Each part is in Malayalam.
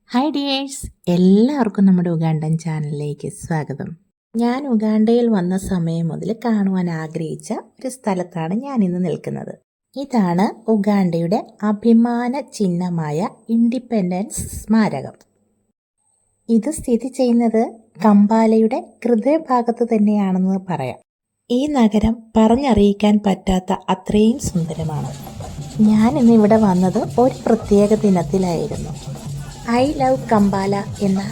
ഹായ് ഡിയേഴ്സ്, എല്ലാവർക്കും നമ്മുടെ ഉഗാണ്ടൻ ചാനലിലേക്ക് സ്വാഗതം. ഞാൻ ഉഗാണ്ടയിൽ വന്ന സമയം മുതൽ കാണുവാൻ ആഗ്രഹിച്ച ഒരു സ്ഥലത്താണ് ഞാൻ ഇന്ന് നിൽക്കുന്നത്. ഇതാണ് ഉഗാണ്ടയുടെ അഭിമാന ചിഹ്നമായ ഇൻഡിപെൻഡൻസ് സ്മാരകം. ഇത് സ്ഥിതി ചെയ്യുന്നത് കമ്പാലയുടെ ഹൃദയഭാഗത്ത് തന്നെയാണെന്ന് പറയാം. ഈ നഗരം പറഞ്ഞറിയിക്കാൻ പറ്റാത്ത അത്രയും സുന്ദരമാണ്. ഞാൻ ഇന്ന് ഇവിടെ വന്നത് ഒരു പ്രത്യേക ദിനത്തിലായിരുന്നു. ഐ ലവ് കമ്പാല എന്ന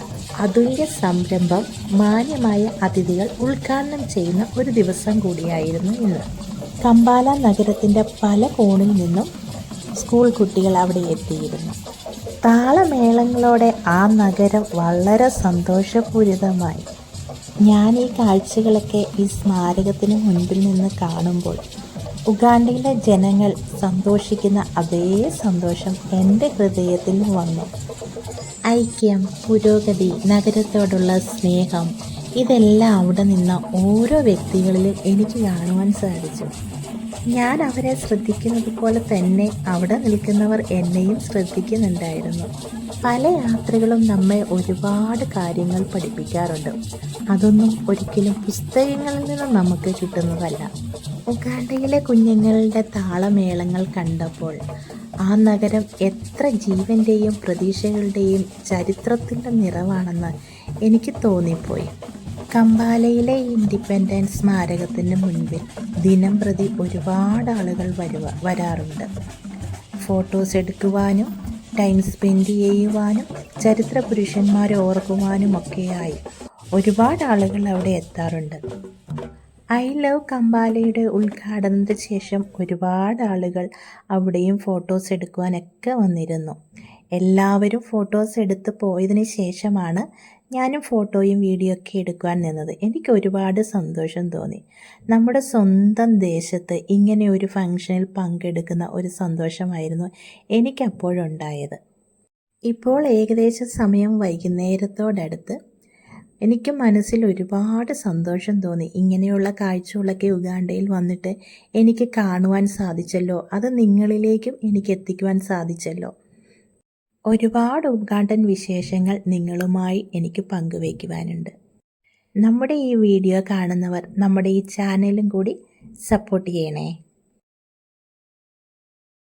അതുല്യ സംരംഭം മാന്യമായ അതിഥികൾ ഉദ്ഘാടനം ചെയ്യുന്ന ഒരു ദിവസം കൂടിയായിരുന്നു ഇന്ന്. കമ്പാല നഗരത്തിൻ്റെ പല കോണിൽ നിന്നും സ്കൂൾ കുട്ടികൾ അവിടെ എത്തിയിരുന്നു. താളമേളങ്ങളോടെ ആ നഗരം വളരെ സന്തോഷപൂരിതമായി. ഞാൻ ഈ കാഴ്ചകളൊക്കെ ഈ സ്മാരകത്തിന് മുൻപിൽ നിന്ന് കാണുമ്പോൾ ഉഗാണ്ടയിലെ ജനങ്ങൾ സന്തോഷിക്കുന്ന അതേ സന്തോഷം എൻ്റെ ഹൃദയത്തിൽ വന്നു. ഐക്യം, പുരോഗതി, നഗരത്തോടുള്ള സ്നേഹം, ഇതെല്ലാം അവിടെ നിന്ന ഓരോ വ്യക്തികളിലും എനിക്ക് കാണുവാൻ സാധിച്ചു. ഞാൻ അവരെ ശ്രദ്ധിക്കുന്നത് പോലെ തന്നെ അവിടെ നിൽക്കുന്നവർ എന്നെയും ശ്രദ്ധിക്കുന്നുണ്ടായിരുന്നു. പല യാത്രകളും നമ്മെ ഒരുപാട് കാര്യങ്ങൾ പഠിപ്പിക്കാറുണ്ട്. അതൊന്നും ഒരിക്കലും പുസ്തകങ്ങളിൽ നിന്ന് നമുക്ക് കിട്ടുന്നതല്ല. ഉഗാണ്ടയിലെ കുഞ്ഞുങ്ങളുടെ താളമേളങ്ങൾ കണ്ടപ്പോൾ ആ നഗരം എത്ര ജീവൻ്റെയും പ്രതീക്ഷകളുടെയും ചരിത്രത്തിൻ്റെ നിറവാണെന്ന് എനിക്ക് തോന്നിപ്പോയി. കമ്പാലയിലെ ഇൻഡിപെൻഡൻസ് സ്മാരകത്തിന് മുൻപിൽ ദിനം പ്രതി ഒരുപാട് ആളുകൾ വരാറുണ്ട്. ഫോട്ടോസ് എടുക്കുവാനും ടൈം സ്പെൻഡ് ചെയ്യുവാനും ചരിത്ര പുരുഷന്മാരെ ഓർക്കുവാനുമൊക്കെയായി ഒരുപാട് ആളുകൾ അവിടെ എത്താറുണ്ട്. ഐ ലവ് കമ്പാലയുടെ ഉദ്ഘാടനത്തിന് ശേഷം ഒരുപാട് ആളുകൾ അവിടെയും ഫോട്ടോസ് എടുക്കുവാനൊക്കെ വന്നിരുന്നു. എല്ലാവരും ഫോട്ടോസ് എടുത്ത് പോയതിന് ശേഷമാണ് ഞാനും ഫോട്ടോയും വീഡിയോ ഒക്കെ എടുക്കുവാൻ നിന്നത്. എനിക്ക് ഒരുപാട് സന്തോഷം തോന്നി. നമ്മുടെ സ്വന്തം ദേശത്ത് ഇങ്ങനെ ഒരു ഫംഗ്ഷനിൽ പങ്കെടുക്കുന്ന ഒരു സന്തോഷമായിരുന്നു എനിക്കപ്പോഴുണ്ടായത്. ഇപ്പോൾ ഏകദേശം സമയം വൈകുന്നേരത്തോടടുത്ത് എനിക്ക് മനസ്സിൽ ഒരുപാട് സന്തോഷം തോന്നി. ഇങ്ങനെയുള്ള കാഴ്ചകളൊക്കെ ഉഗാണ്ടയിൽ വന്നിട്ട് എനിക്ക് കാണുവാൻ സാധിച്ചല്ലോ, അത് നിങ്ങളിലേക്കും എനിക്ക് എത്തിക്കുവാൻ സാധിച്ചല്ലോ. ഒരുപാട് ഉഗാണ്ടൻ വിശേഷങ്ങൾ നിങ്ങളുമായി എനിക്ക് പങ്കുവയ്ക്കുവാനുണ്ട്. നമ്മുടെ ഈ വീഡിയോ കാണുന്നവർ നമ്മുടെ ഈ ചാനലും കൂടി സപ്പോർട്ട് ചെയ്യണേ.